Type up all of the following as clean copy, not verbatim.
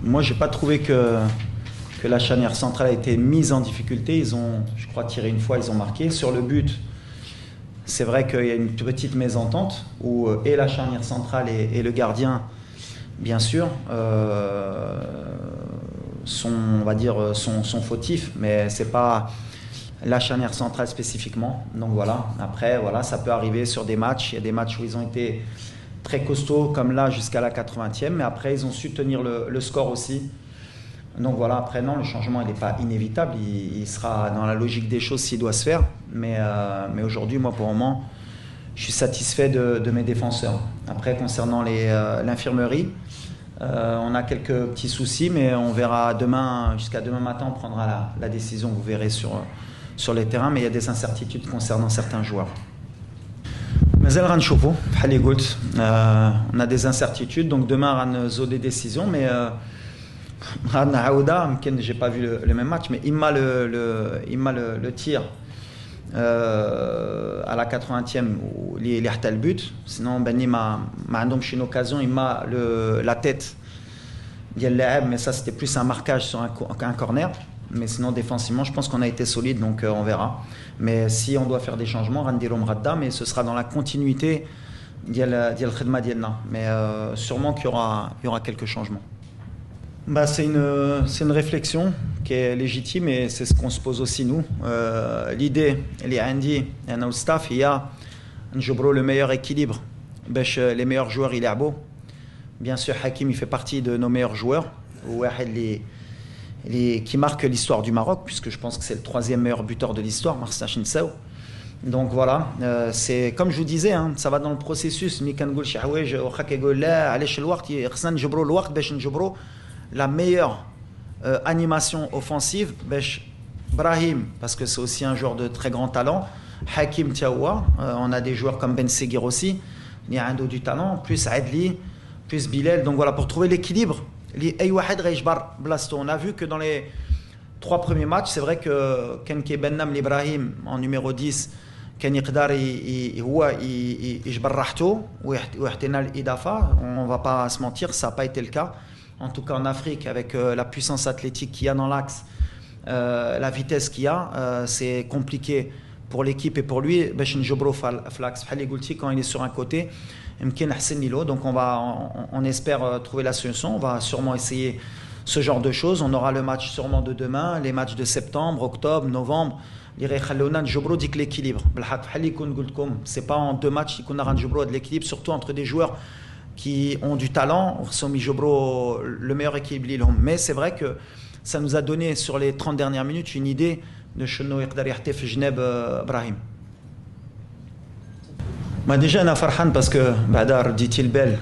moi, j'ai pas trouvé que la charnière centrale a été mise en difficulté. Ils ont, je crois, tiré une fois, ils ont marqué. Sur le but, c'est vrai qu'il y a une petite mésentente où et la charnière centrale et le gardien, bien sûr, sont, on va dire, sont fautifs, mais c'est pas la charnière centrale spécifiquement. Donc voilà. Après, voilà, ça peut arriver sur des matchs. Il y a des matchs où ils ont été très costauds, comme là, jusqu'à la 80e, mais après, ils ont su tenir le score aussi. Donc voilà, après, non, le changement, il n'est pas inévitable. Il sera dans la logique des choses s'il doit se faire. Mais aujourd'hui, moi, pour le moment, je suis satisfait de mes défenseurs. Après, concernant l'infirmerie, on a quelques petits soucis, mais on verra demain, jusqu'à demain matin, on prendra la décision, vous verrez sur les terrains, mais il y a des incertitudes concernant certains joueurs. مازال غنشوفوا بحال اللي قلت on a des incertitudes, donc demain غنزو des décisions, mais غنعاودها يمكن j'ai pas vu le même match, mais le tir à la 80e اللي حتى le but, sinon Benny ما عندهمش une occasion, la tête ديال اللاعب, mais ça c'était plus un marquage sur un corner. Mais sinon, défensivement, je pense qu'on a été solide, donc on verra. Mais si on doit faire des changements, mais ce sera dans la continuité ديال الخدمة ديالنا. Mais sûrement qu'il y aura quelques changements. Bah, c'est une réflexion qui est légitime et c'est ce qu'on se pose aussi nous. L'idée, elle est عندي أنا والstaff, il y a نجبروا le meilleur équilibre باش les meilleurs joueurs يلعبوا. Bien sûr, Hakim, il fait partie de nos meilleurs joueurs. واحد qui marque l'histoire du Maroc, puisque je pense que c'est le 3e meilleur buteur de l'histoire, Marcel Chinsao. Donc voilà, c'est comme je vous disais, hein, ça va dans le processus. La meilleure animation offensive, Brahim, parce que c'est aussi un joueur de très grand talent. Hakim Tiawa, on a des joueurs comme Ben Seguir aussi, il y a un dos du talent, plus Adli, plus Bilal. Donc voilà, pour trouver l'équilibre. On a vu que dans les 3 premiers matchs, c'est vrai que Kenke Bennam Ibrahim en numéro 10, Ken Yqdar, on ne va pas se mentir, ça n'a pas été le cas. En tout cas en Afrique, avec la puissance athlétique qu'il y a dans l'axe, la vitesse qu'il y a, c'est compliqué pour l'équipe et pour lui. Quand il est sur un côté, donc on espère trouver la solution. On va sûrement essayer ce genre de choses. On aura le match sûrement de demain, les matchs de septembre, octobre, novembre. L'équilibre. C'est pas en 2 matchs qu'on aura de l'équilibre, surtout entre des joueurs qui ont du talent. Le meilleur équilibre. Mais c'est vrai que ça nous a donné sur les 30 dernières minutes une idée de Cheno Yqdar Yahtef Jneb Brahim. Bah déjà, on a farhan parce que Badar dit-il bel,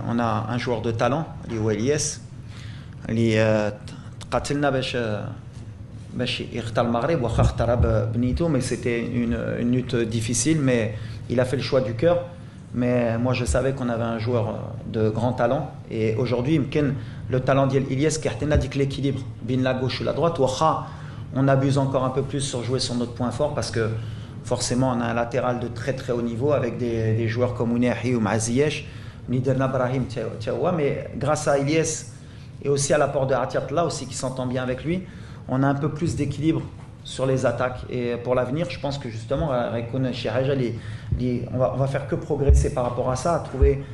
on a un joueur de talent, Elias, qui قاتلنا باش يختار المغرب واخا اختار بنيتو, mais c'était une lutte difficile, mais il a fait le choix du cœur. Mais moi je savais qu'on avait un joueur de grand talent, et aujourd'hui le talent d'Elias qui a dit que l'équilibre bin la gauche ou la droite, واخا on abuse encore un peu plus sur jouer sur notre point fort, parce que forcément on a un latéral de très très haut niveau avec des joueurs comme Ounahi ou Maziesh, Niderna Brahim Tiawa, mais grâce à Elias et aussi à l'apport de Atiatla aussi qui s'entend bien avec lui, on a un peu plus d'équilibre sur les attaques. Et pour l'avenir, je pense que justement on va faire que progresser par rapport à ça, à trouver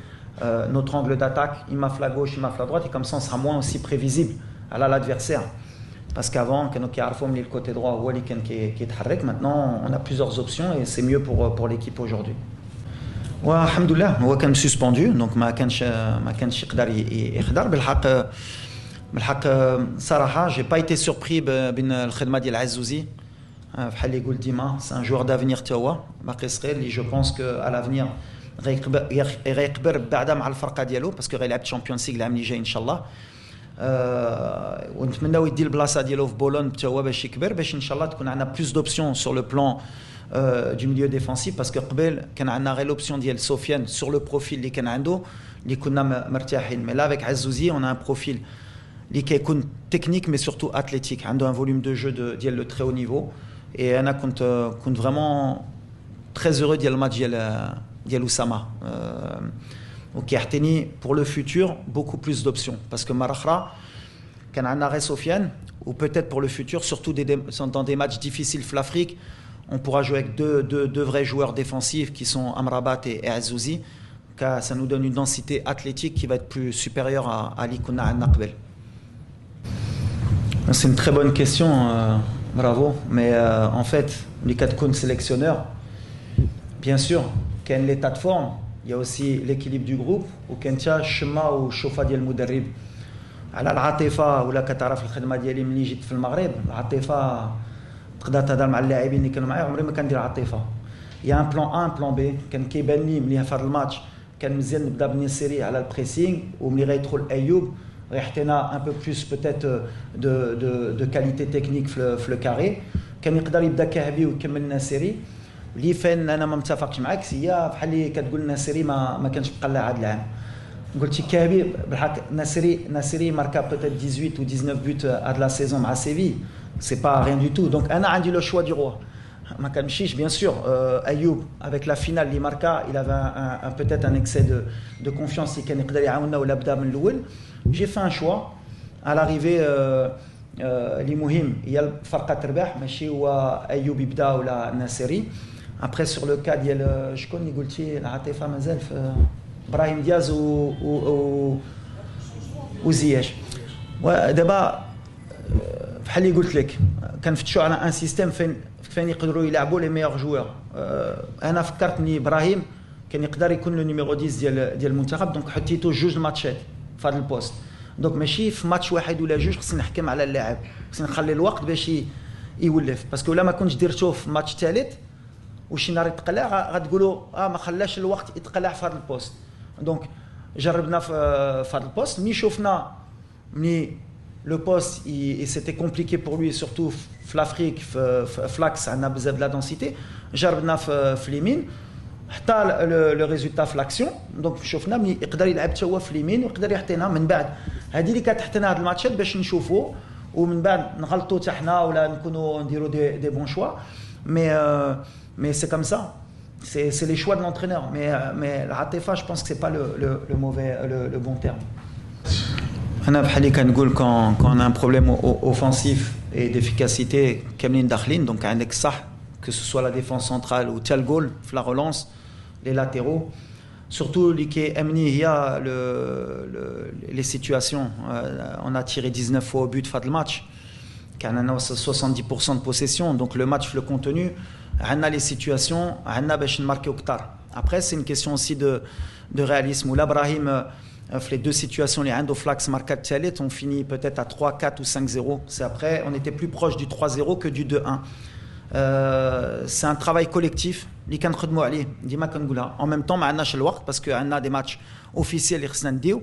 notre angle d'attaque, imaf la gauche, imaf la droite, et comme ça on sera moins aussi prévisible à l'adversaire. Parce qu'avant, le côté droit, maintenant on a plusieurs options et c'est mieux pour l'équipe aujourd'hui. Alhamdoulilah, هو كان suspendu, donc ما كانش يقدر يحضر. بالحق صراحه j'ai pas été surpris بين الخدمه ديال عزوزي بحال اللي قلت ديما, c'est un joueur d'avenir تا هو باقي صغير اللي je pense que à l'avenir غيكبر بعدا مع الفرقه ديالو, parce que غيلعب تشامبيونز ليغ العام اللي جاي ان شاء الله. ونتمناو يدي البلاصه ديالو في بولون حتى هو باش يكبر, باش ان شاء الله تكون عندنا plus d'options sur le plan du milieu défensif, parce que قبل كان عندنا غير l'option ديال سفيان sur le profil اللي كان عنده اللي كنا مرتاحين. Mais là avec Azouzi on a un profil اللي كيكون technique mais surtout athlétique, عنده un volume de jeu ديال le très haut niveau, et انا كنت vraiment très heureux ديال الماتش ديال Oussama, وكيعطيني pour le futur beaucoup plus d'options, parce que مرة أخرى كان عندنا Res Sofiane, ou peut-être pour le futur, surtout dans des matchs difficiles pour l'Afrique, on pourra jouer avec deux vrais joueurs défensifs qui sont Amrabat et Azouzi, car ça nous donne une densité athlétique qui va être plus supérieure à l'Ikuna al-Naqbel. C'est une très bonne question, bravo. Mais en fait, les 4 sélectionneurs, bien sûr, qu'il y a l'état de forme, il y a aussi l'équilibre du groupe, ou qu'il y a Shema ou Chofa ديال المدرب. على العاطفة ولا كتعرف الخدمة ديالي ملي جيت في المغرب، العاطفة تقدر تهضر مع اللاعبين اللي كانوا معايا، عمري ما كندير عاطفة. يا ان بلان ان بلان بي، كان كيبان لي ملي في هذا الماتش كان مزيان نبدا بني سيري على البريسينغ، وملي غيدخل ايوب غيعطينا ان بو بلوس بوتيت دو كاليتي تكنيك في لو كاري، كان يقدر يبدا كهبي ويكمل لنا سيري. اللي فين انا ما متفقش معاك هي بحال اللي كتقول لنا سيري ما كانش بقى لها هذا العام. قلتي كهبي بالحق، ناصري ماركا بوتيت 18 ou 19 buts à la saison مع سيفي، c'est pas rien du tout. Donc انا عندي لو شوا دي روا ما كنمشيش. bien sûr ايوب avec la finale اللي ماركا il avait peut-être un excès de confiance اللي كان يقدر يعاوننا ولا بدا من الاول. j'ai fait un choix à l'arrivée اللي مهم هي فرقه تربح، ماشي هو ايوب يبدا ولا ناصري. après sur le cas ديال شكون اللي قلتي العاطفه مازال في ابراهيم دياز وزياش. ودابا بحال اللي قلت لك كنفتشوا على ان سيستيم فين يقدروا يلعبوا لي ميور جوار. انا فكرتني ابراهيم كان يقدر يكون لو نيميرو 10 ديال المنتخب، دونك حطيتو 2 ماتشات في هذا البوست. دونك ماشي في ماتش واحد ولا 2 خصني نحكم على اللاعب، خصني نخلي الوقت باش يولف. باسكو الا ما كنتش درتوه في ماتش ثالث وشي نهار يتقلع غتقولوا ما خلاش الوقت يتقلع في هذا البوست. دونك جربنا في هذا البوست، ملي شفنا ملي لو بوست سيتي كومبليكي بور لوي سورتو في لافريك في لاكس عندنا بزاف لا دونسيتي، جربنا في اليمين حتى لو ريزولتا في لاكسيون. دونك شفنا ملي يقدر يلعب حتى هو في اليمين ويقدر يعطينا من بعد. هذه اللي كتحتنا هاد الماتشات باش نشوفوا ومن بعد نغلطوا حتى حنا ولا نكونوا نديروا دي بون شوا. mais c'est comme ça. C'est les choix de l'entraîneur. Mais l'Atifa, je pense que ce n'est pas le bon terme. أنا بحال اللي كنقول quand on a un problème offensif et d'efficacité كاملين داخلين. Donc عندك صح que ce soit la défense centrale ou tel goal la relance, les latéraux. Surtout اللي كيأمني هي les situations. On a tiré 19 fois au but في هذا الماتش. كان عندنا 70% de possession. Donc le match le contenu. On a les situations, on a باش نماركيو كتار. Après c'est une question aussi de réalisme. Ou l'Abrahim les 2 situations les عنده flax marqué الثالث, on finit peut-être à 3, 4 ou 5-0. C'est après on était plus proche du 3-0 que du 2-1. C'est un travail collectif اللي كنخدموا عليه ديما كنقولها. En même temps ما عندناش الوقت باسكو عندنا des matchs officiels اللي خصنا نديو.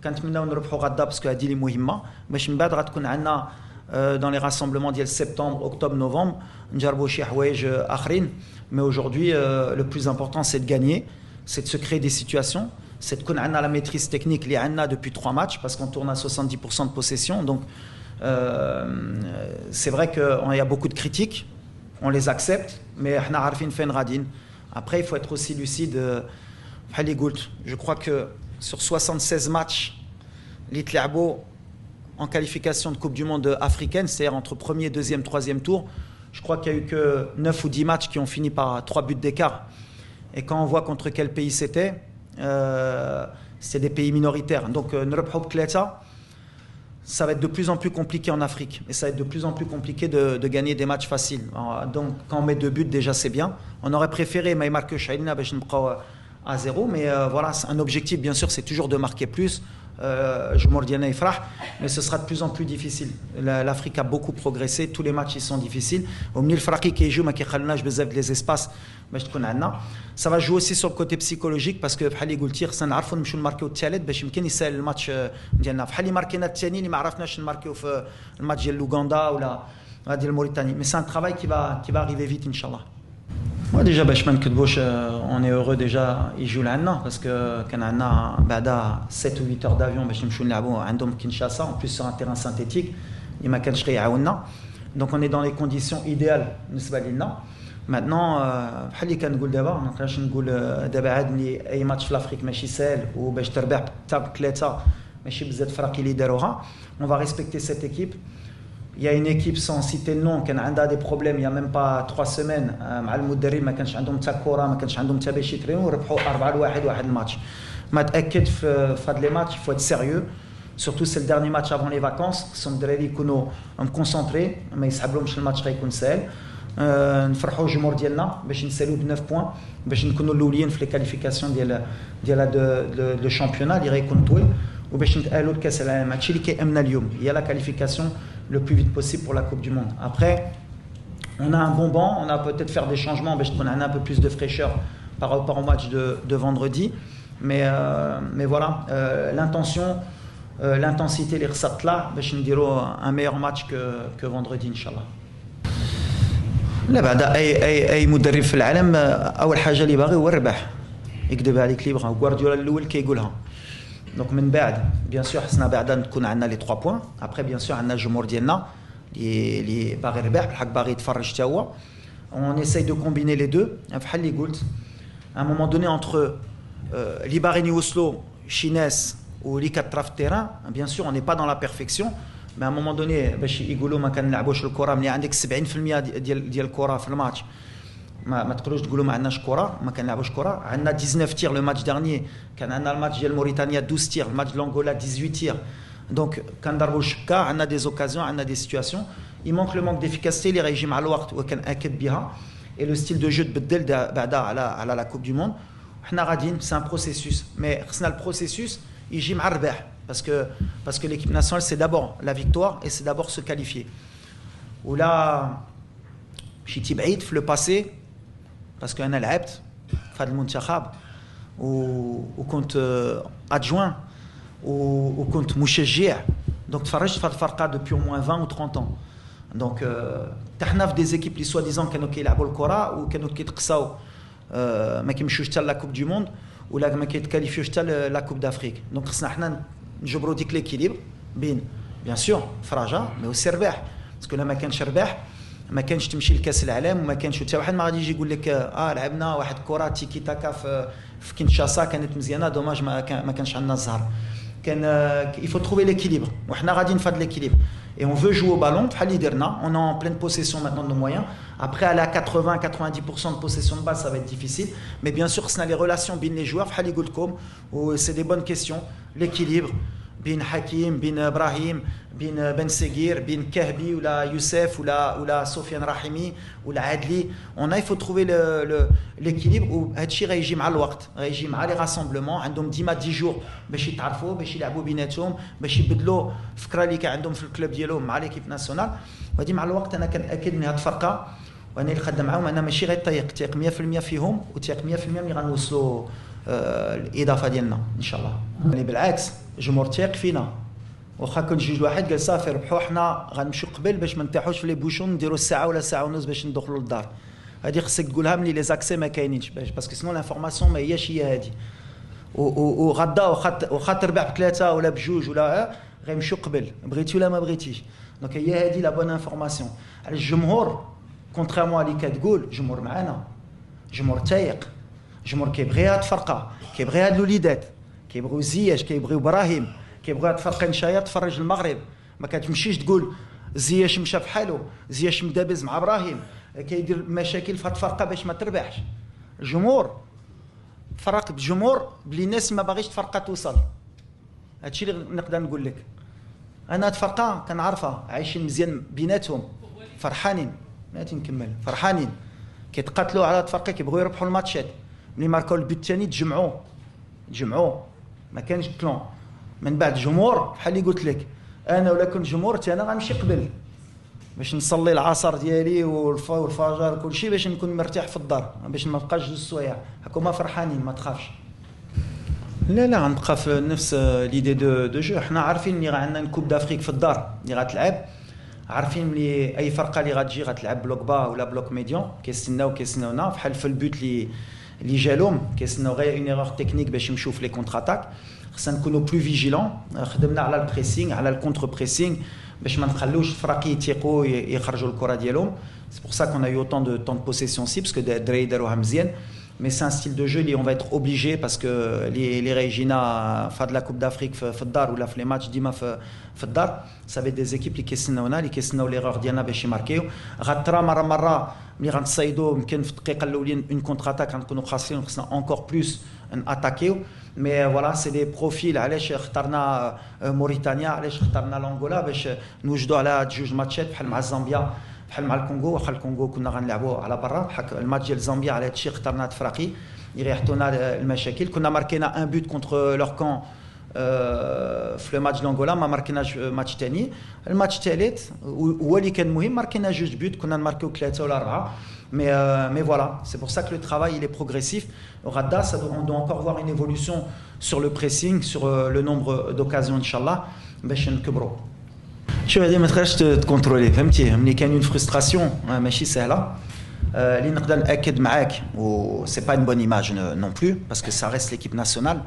كنتمناو نربحوا غدا باسكو هذه اللي مهمه باش من بعد غتكون عندنا dans les rassemblements ديال septembre, octobre, novembre, نجربوا شي حوايج اخرين. Mais aujourd'hui le plus important c'est de gagner, c'est de se créer des situations, c'est de تكون عندنا la maîtrise technique اللي عندنا depuis 3 matchs parce qu'on tourne à 70% de possession. Donc c'est vrai qu'il y a beaucoup de critiques, on les accepte, mais حنا عارفين فين غاديين. Après il faut être aussi lucide. بحال اللي قلت, je crois que sur 76 matchs اللي تلعبوا en qualification de Coupe du Monde africaine, c'est-à-dire entre premier, deuxième, troisième tour, je crois qu'il n'y a eu que 9 ou 10 matchs qui ont fini par 3 buts d'écart. Et quand on voit contre quel pays c'était des pays minoritaires. Donc, ça va être de plus en plus compliqué en Afrique. Et ça va être de plus en plus compliqué de gagner des matchs faciles. Alors, donc, quand on met 2 buts, déjà, c'est bien. On aurait préféré Maïmarke Shailina à 0. Mais voilà, un objectif, bien sûr, c'est toujours de marquer plus. Jumordiana Ifrah, mais ce sera de plus en plus difficile. L'Afrique a beaucoup progressé, tous les matchs ils sont difficiles. Les espaces, ça va jouer aussi sur le côté psychologique parce que بحال اللي قلتي خصنا نعرفوا نمشيو نماركيو الثالث باش يمكن يسهل الماتش ديالنا. بحال اللي ماركينا الثاني اللي ما عرفناش نماركيو في الماتش ديال اوغندا ولا ديال موريتانيا. Mais c'est un travail qui va arriver vite inchallah. Moi déjà باش ما نكذبوش on est heureux déjà يجوا لعنا parce que كان عندنا بعدا 7 ou 8 heures d'avion باش نمشيو نلعبوا عندهم كينشاسا en plus sur un terrain synthétique اللي ما كانش غيعاوننا. Donc on est dans les conditions idéales بالنسبه لنا. Maintenant بحال اللي كنقول دابا ما نقدرش نقول دابا عاد ملي اي ماتش في لافريك ماشي ساهل وباش تربح حتى ب3 ماشي بزاف فرق اللي داروها. On va respecter cette équipe. Il y a une équipe sans citer le nom كان عندها des problèmes il y a même pas 3 semaines مع المدرب ما كانش عندهم حتى كره ما كانش عندهم حتى باش يترينوا وربحوا 4-1 واحد الماتش. ما تاكد في هاد لي ماتش il faut être sérieux. Surtout c'est le dernier match avant les vacances. خصهم الدراري يكونوا مكونسونطري ما يسحبلهمش الماتش غيكون سهل. نفرحوا الجمهور ديالنا باش نسالوا ب 9 بوين باش نكونوا الاولين في لي كاليفيكاسيون ديال لو شامبيونات اللي غيكون طويل وباش نتاهلوا لكاس العالم. هادشي اللي كيامنا اليوم هي لا كاليفيكاسيون le plus vite possible pour la Coupe du Monde. Après, on a un bon banc, on a peut-être faire des changements باش تكون عندنا un peu plus de fraîcheur par rapport au match de vendredi. Mais voilà, l'intention, l'intensité اللي خصها طلع باش نديروا un meilleur match que vendredi ان شاء الله. لا بعد اي مدرب في العالم اول حاجه اللي باغي هو الربح. يكذب عليك اللي بغا غوارديولا الاول كيقولها. دونك من بعد بيان سور خصنا بعدا نكون عندنا لي 3 بوين. ابري بيان سور عندنا الجمهور ديالنا اللي باغي الربح بالحق باغي يتفرج حتى هو. اون ايساي دو كومبيني لي دو بحال اللي قلت à un moment donné entre اللي باغيين يوصلوا شي ناس واللي كترا في التيران. بيان سور on n'est pas dans la perfection. Mais à un moment donné باش يقولوا ما كنلعبوش الكره ملي عندك 70% ديال الكره في الماتش ما تقدروش تقولوا ما عندناش كره ما كنلعبوش كره. عندنا 19 تير لو ماتش دارني كان عندنا الماتش ديال موريتانيا 12 تير الماتش ديال لونغولا 18 تير. دونك كنضربوا الشكا عندنا دي زوكازيون عندنا دي سيتوياسيون يمونك لو مونك ديفيكاسيتي اللي غيجي مع الوقت وكنأكد بها. اي لو ستيل دو جو تبدل بعدا على لا كوب دو موند. حنا غاديين سي ان بروسيسوس مي خصنا البروسيسوس يجي مع الربح. Parce que l'équipe nationale, c'est d'abord la victoire et c'est d'abord se qualifier. Ou là, j'étais بعيد في le passé, parce que أنا لعبت في هذا المنتخب وكنت adjoint وكنت مشجع. Donc تفرجت في هذه الفرقة depuis au moins 20 ou 30 ans. Donc تحنا في des équipes اللي soi-disant كانوا كيلعبوا الكرة وكانوا كيتقصاو ما كيمشيوش حتى لا كوب دو موند ولا ما كيتكاليفيوش حتى لا كوب دافريك. دونك خصنا حنا نجبروا ديك ليكيليبر بين بيان سور فرجاء مي اوسي رباح. باسكو لا ما كانش رباح ما كانش تمشي لكاس العالم وما كانش حتى واحد ما غادي يجي يقول لك لعبنا واحد كره تيكي تاكا في كينشاسا كانت مزيانه دوماج ما كانش عندنا الزهر. كان il faut trouver l'équilibre وحنا غاديين في هذا l'équilibre et on veut jouer au ballon بحال اللي درنا. On est en pleine possession maintenant de nos moyens. Après aller à 80-90% de possession de balle ça va être difficile mais bien sûr خصنا les relations بين les joueurs بحال اللي قلت لكم و c'est des bonnes questions. L'équilibre بين حكيم بين ابراهيم بين بن سيغير بين كهبي ولا يوسف ولا سفيان رحيمي ولا عادلي. On a il faut trouver l'équilibre وهذا الشيء غيجي مع الوقت غيجي مع لي راسامبلمون. عندهم ديما 10 جور باش يتعرفوا باش يلعبوا بيناتهم باش يبدلوا الفكره اللي كان عندهم في الكلوب ديالهم مع ليكيب ناسيونال. وهذه مع الوقت انا كنأكد ان هذه الفرقه وانا اللي خدام معاهم انا ماشي غير تيق 100% فيهم وتيق 100% ملي غنوصلوا الاضافه ديالنا ان شاء الله. يعني بالعكس الجمهور تيق فينا واخا كنت جوج واحد قال صافي ربحوا حنا غنمشيو قبل باش ما نطيحوش في لي بوشون نديروا الساعه ولا ساعه ونص باش ندخلوا للدار. هذه خصك تقولها ملي لي زاكسي ما كاينينش باسكو سينو لانفورماسيون ما هياش هي هذه وغدا واخا تربح بثلاثه ولا بجوج ولا غيمشيو قبل بغيتي ولا ما بغيتيش. دونك هي هذه لا بون انفورماسيون على الجمهور كونتريمون اللي كتقول جمهور معانا جمهور تايق جمهور كيبغي هاد الفرقه كيبغي هاد الوليدات كيبغيو زياش كيبغيو ابراهيم كيبغيو هاد الفرقه نشايه تفرج المغرب. ما كتمشيش تقول زياش مشى في حاله زياش مدابز مع ابراهيم كيدير مشاكل في هاد الفرقه باش ما تربحش. الجمهور فرق بالجمهور بلي الناس ما باغيش الفرقه توصل. هادشي اللي نقدر نقول لك. انا هاد الفرقه كنعرفها عايشين مزيان بيناتهم فرحانين ماتي نكمل فرحانين كيتقاتلوا على هاد الفرقه كيبغيو يربحوا الماتشات. ملي ماركاو البيت الثاني تجمعوا ما كانش كلون. من بعد الجمهور بحال اللي قلت لك انا ولا كنت جمهور انا غنمشي قبل باش نصلي العصر ديالي والفجر كل شيء باش نكون مرتاح في الدار باش ما نبقاش جوج سوايع هكوما فرحانين ما تخافش. لا غنبقى في نفس ليدي دو جو. حنا عارفين اللي عندنا كوب دافريك في الدار اللي غتلعب عارفين ملي اي فرقه اللي غتجي غتلعب بلوك با ولا بلوك ميديون كيستناونا بحال في البوت اللي جالهم كيستناو غير اون ايرور تكنيك باش يمشيو في لي كونتر اتاك. خصنا نكونوا بلو فيجيلون. خدمنا على البريسينغ على الكونتر بريسينغ باش ما نخلوش الفراق يتيقوا يخرجوا الكره ديالهم. سي بور سا كون اي اوتون دو بوسيسيون سي باسكو الدراري داروها مزيان mais c'est un style de jeu où on va être obligé parce que les Régina font de la Coupe d'Afrique في الدار ولا في les matchs ديما في الدار ça va être des équipes اللي كيستناونا اللي كيستناو l'erreur ديالنا باش يماركيو غطرا مره ملي غنتصايدوا يمكن في الدقيقه الاولين اون كونتر اتاك غنكونوا خاسرين خصنا encore plus ناتاكيو mais voilà c'est des profils علاش اخترنا موريتانيا علاش اخترنا لانغولا باش نوجدوا على جوج ماتشات بحال مع الزامبيا بحال مع الكونغو واخا الكونغو كنا غنلعبوا على برا بحال الماتش ديال زامبيا على هادشي اخترنا تفراقي يريحتونا المشاكل كنا ماركينا ان بوت كونتر لور كون في لو ماتش لانغولا ما ماركيناش ماتش ثاني الماتش الثالث هو اللي كان مهم ماركينا جوج بوت كنا نماركيو 3 ولا 4 mais voilà c'est pour ça que le travail il est progressif au Radda on doit encore voir une évolution sur le pressing sur le nombre d'occasions inchallah باش نكبروا شوف هذه ما تقدرش تكونترولي فهمتي ملي كاين اون فرستراسيون ماشي سهله اللي نقدر ناكد معاك و سي با اون بون ايماج نون بلو باسكو سا ريست ليكيب ناسيونال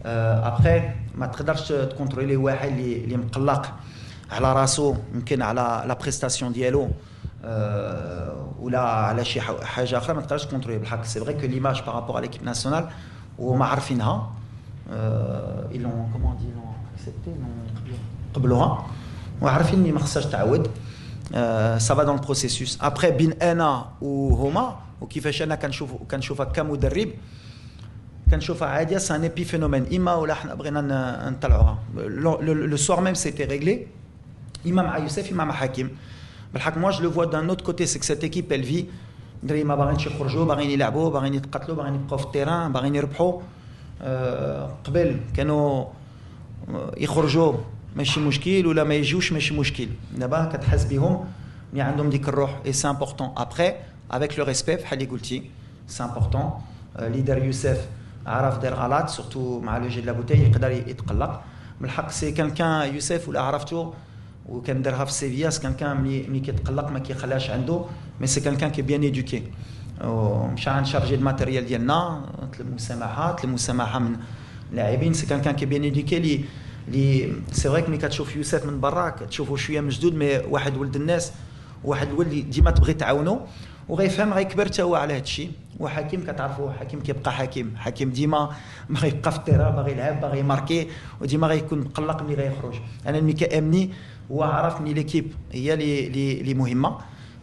ابخي ما تقدرش تكونترولي واحد اللي مقلق على راسو يمكن على لا بريستاسيون ديالو ولا على شي حاجه اخرى ما تقدرش تكونترولي بالحق سي فري كو ليماج بارابور على ليكيب ناسيونال وما عارفينها ils l'ont comment on dit ils l'ont accepté قبلوها وعارفين اني ما خصهاش تعاود ça va dans le processus après بين انا وهما وكيفاش انا كنشوفها كمدرب كنشوفها عاديه سان ايبي فينومين اما ولا حنا بغينا نطلعوها لو سوار ميم سيتي ريغلي اما مع يوسف اما مع حكيم بالحق moi je le vois d'un autre côté c'est que cette équipe elle vit دري ما باغينش يخرجوا باغيين يلعبوا باغيين يتقاتلوا باغيين يبقاو في التيران باغيين يربحوا قبل كانوا يخرجوا ماشي مشكل ولا ما يجيوش ماشي مشكل دابا كتحس بهم ملي عندهم ديك الروح اي سي امبورطون ابري افيك لو ريسبي بحال اللي قلتي سي امبورطون ليدر يوسف عرف دار غلط سورتو مع لو جي دو لا بوتاي يقدر يتقلق من الحق سي كان يوسف ولا عرفتو وكان دارها في سيفيا سي كان ملي كيتقلق ما كيخلاش عنده مي سي كان كي بيان ايدوكي ومشى نشارجي الماتيريال ديالنا المسامحه من لاعبين سي كان كي بيان ايدوكي لي سي فري ملي كتشوف يوسف من برا كتشوفو شويه مشدود مي واحد ولد الناس واحد الولد اللي ديما تبغي تعاونو وغيفهم غيكبر حتى هو على هذا الشيء وحكيم كتعرفوا حكيم كيبقى حكيم ديما باغي يبقى في التيرا باغي يلعب باغي يماركي وديما غيكون مقلق ملي غيخرج انا ملي كامني هو عرف ملي ليكيب هي اللي مهمه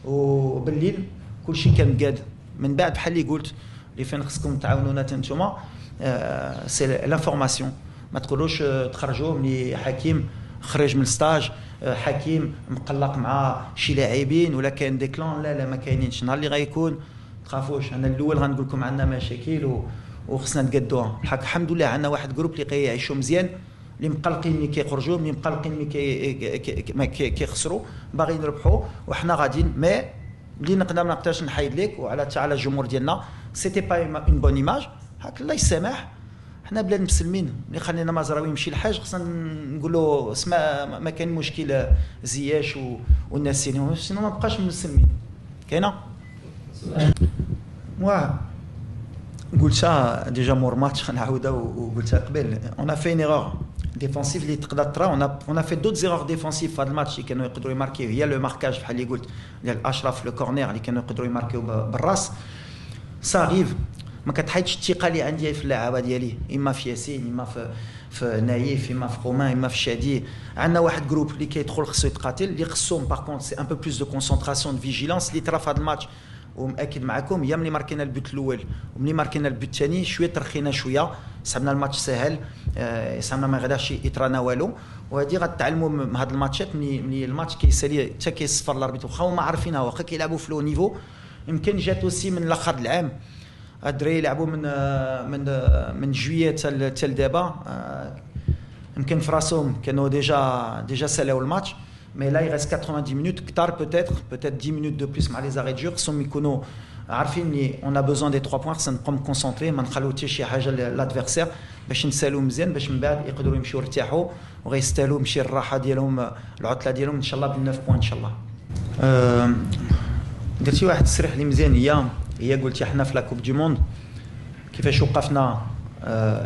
وبالليل كلشي كان قاد من بعد بحال اللي قلت اللي فين خصكم تعاونونا نتوما سي لانفورماسيون ما تقولوش تخرجوا ملي حكيم خرج من الستاج حكيم مقلق مع شي لاعبين ولا كاين دي كلون لا ما كاينينش نهار اللي غيكون تخافوش انا الاول غنقول لكم عندنا مشاكل وخصنا نقادوها بالحق الحمد لله عندنا واحد جروب اللي كيعيشوا مزيان اللي مقلقين ملي كيخرجوا ملي مقلقين ملي كيخسروا باغيين يربحوا وحنا غاديين مي اللي نقدر ما نقدرش نحيد لك وعلى حتى على الجمهور ديالنا سيتي با اون بون ايماج هاك الله يسامح حنا بلاد مسلمين اللي خلينا مزراوي يمشي الحاج خصنا نقول له اسمع ما كاين مشكل زياش والناس سينو ما بقاش مسلمين كاينه قلتها ديجا مور ماتش غنعاودها وقلتها قبل اون في ان ايرور ديفونسيف اللي تقدر ترى اون في دوت زيرور ديفونسيف في هذا الماتش اللي كانوا يقدروا يماركيو هي لو ماركاج بحال اللي قلت ديال اشرف لو كورنير اللي كانوا يقدروا يماركيو بالراس ساريف ما كتحيدش الثقه اللي عندي في اللعابه ديالي اما في ياسين اما في نايف اما في رومان اما في شادي عندنا واحد جروب اللي كيدخل خصو يتقاتل اللي خصهم باغ كونت سي ان بو بلوس دو كونسونطراسيون دو فيجيلانس اللي ترى في هذا الماتش ومأكد معكم هي ملي ماركينا البوت الاول وملي ماركينا البوت الثاني شويه ترخينا شويه صعبنا الماتش سهل صعبنا ما غاداش يطرانا والو وهذه غتعلموا من هاد الماتشات ملي الماتش كيسالي حتى كيصفر الاربيط واخا هما عارفينها واخا كيلعبوا في لو نيفو يمكن جات اوسي من الاخر العام الدراري يلعبوا من جوية حتى دابا يمكن في راسهم كانوا ديجا سالاو الماتش مي لا يغيس 90 مينوت كثار بوتيتر 10 مينوت دو بلوس مع لي زاري دو خصهم يكونوا عارفين اني اون ا بوزون دي 3 بوين خصنا نبقاو كونسونطري ما نخليو حتى شي حاجه لادفيرسير باش نسالو مزيان باش من بعد يقدروا يمشيو يرتاحوا وغيستاهلوا مشي الراحه ديالهم العطله ديالهم ان شاء الله بال 9 بوين ان شاء الله درتي واحد التصريح اللي مزيان هي قلتي حنا في لا كوب دي موند كيفاش وقفنا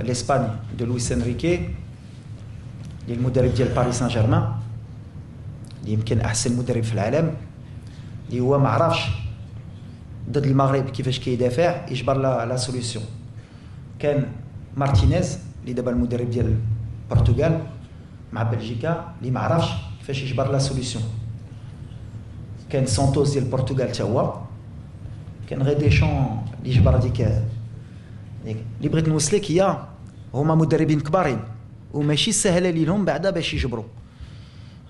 لاسباني دو لويس انريكي اللي المدرب ديال باريس سان جيرمان اللي يمكن احسن مدرب في العالم اللي هو ما عرفش ضد المغرب كيفاش كيدافع يجبر لا سوليسيون. كان مارتينيز اللي دابا المدرب ديال البرتغال مع بلجيكا اللي ما عرفش كيفاش يجبر لا سوليسيون. كان سانتوس ديال البرتغال حتى هو. كان غير ديشون اللي جبر هذيك اللي بغيت نوصلك هي هما مدربين كبارين وماشي سهله ليهم بعدا باش يجبروا.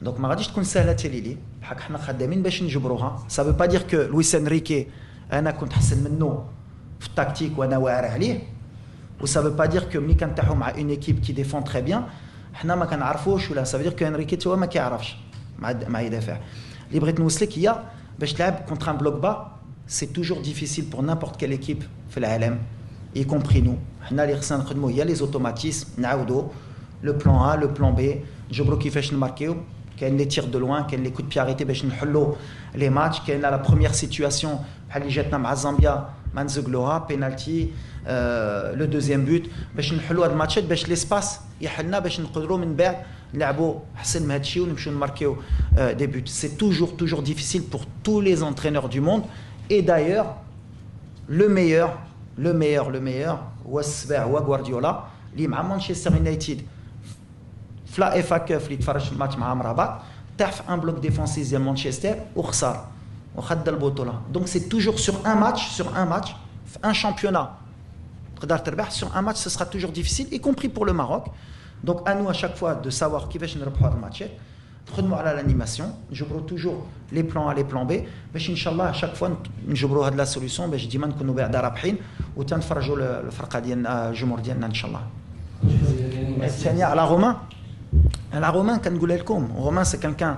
دونك ما غاديش تكون سهله حتى لي بحال حنا خدامين باش نجبروها. سا فو با دير كو لويس انريكي انا كنت احسن منه في التكتيك وانا واعر عليه، و سا فو با دير كو ملي كنتاحوا مع اون ايكيب كي ديفون تري بيان حنا ما كنعرفوش، ولا سا فو دير كو انريكي هو ما كيعرفش مع يدافع. اللي بغيت نوصلك هي باش تلعب كونتر ان بلوك با سي توجور ديفيسيل بور نيمبورت كيل ايكيب في العالم y compris nous. حنا اللي خصنا نخدموا هي لي زوتوماتيسم، نعاودوا لو بلان ا لو بلان بي، نجبروا كيفاش نماركيو. كاين لي تير دو لوان، كاين لي كود بي اريتي باش نحلوا لي ماتش، كاين لا بروميير سيتوياسيون بحال اللي جاتنا مع زامبيا ما نزقلوها بينالتي، لو دوزيام بوت باش نحلوا هاد الماتشات باش ليسباس يحلنا باش نقدروا من بعد نلعبوا احسن من هاد الشيء ونمشيو نماركيو دي بوت. سي توجور ديفيسيل بور tous les entraîneurs du monde. Et d'ailleurs le meilleur هو السبع هو غوارديولا اللي مع مانشستر يونايتد في لا اف كاب اللي تفرج الماتش مع مرابط طاح في ان بلوك ديفونسيف ديال مانشستر وخسر وخد البطوله. دونك سي توجور سور ان ماتش في ان شامبيونا تقدر تربح. سور ان ماتش سو سرا توجور ديفيسيل y compris pour le Maroc. Donc à nous à chaque fois de savoir كيفاش نربحوا هاد الماتشات، نخدموا على l'animation، نجبروا توجور لي بلان ا لي بلان بي باش ان شاء الله شاك فوا نجبروا هاد لا سوليوشن باش ديما نكونوا بعدا رابحين وتنفرجوا الفرقه ديالنا الجمهور ديالنا ان شاء الله. الثانيه على رومان. على رومان كنقولها لكم، رومان سي كالكان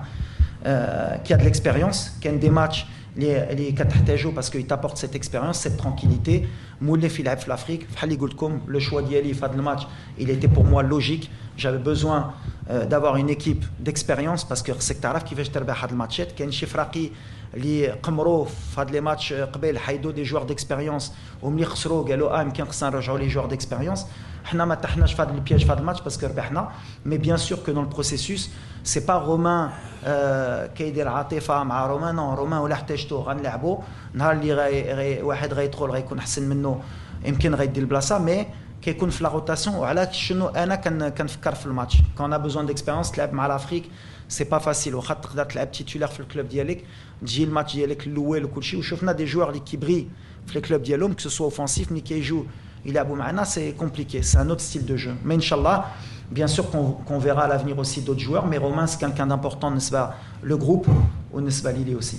كي ا دو ليكسبيريونس. كاين دي ماتش اللي كتحتاجوا باسكو يتابورت سيت اكسبيريونس سيت ترانكيليتي. مولف يلعب في لافريك بحال اللي قلت لكم لو شوا ديالي في هذا الماتش il était pour moi logique. J'avais besoin d'avoir une équipe d'expérience parce que خصك تعرف كيفاش تربح هاد الماتشات. كاين شي فراقي اللي قمروا في هاد لي ماتش قبل حيدوا دي جوار ديكسبيريونس وملي خسروا قالوا يمكن خصنا نرجعوا لي جوار ديكسبيريونس. حنا ما تحناش في هاد البياج في هاد الماتش باسكو ربحنا. مي بيان سور كو دون البروسيسوس سي با رومان كيدير عاطفه مع رومان. نو رومان ولا احتاجتو غنلعبوا نهار اللي واحد غيدخل غيكون احسن منه يمكن غيدي البلاصه. مي كيكون في لا روتاسيون. وعلى شنو انا كنفكر في الماتش كون ا بوزون ديكسبيريونس. تلعب مع لافريك سي با فاسيل، واخا تقدر تلعب تيتولار في الكلوب ديالك تجي الماتش ديالك الاول وكلشي. وشفنا دي جوار اللي كيبغي في الكلوب ديالهم كو سوا اوفونسيف ملي كيجيو يلعبوا معنا سي كومبليكي. سي ان اوت ستيل دو جو. مي ان شاء الله bien sûr qu'on verra à l'avenir aussi d'autres joueurs, mais Romain c'est quelqu'un d'important بالنسبه le groupe وبالنسبه لي aussi.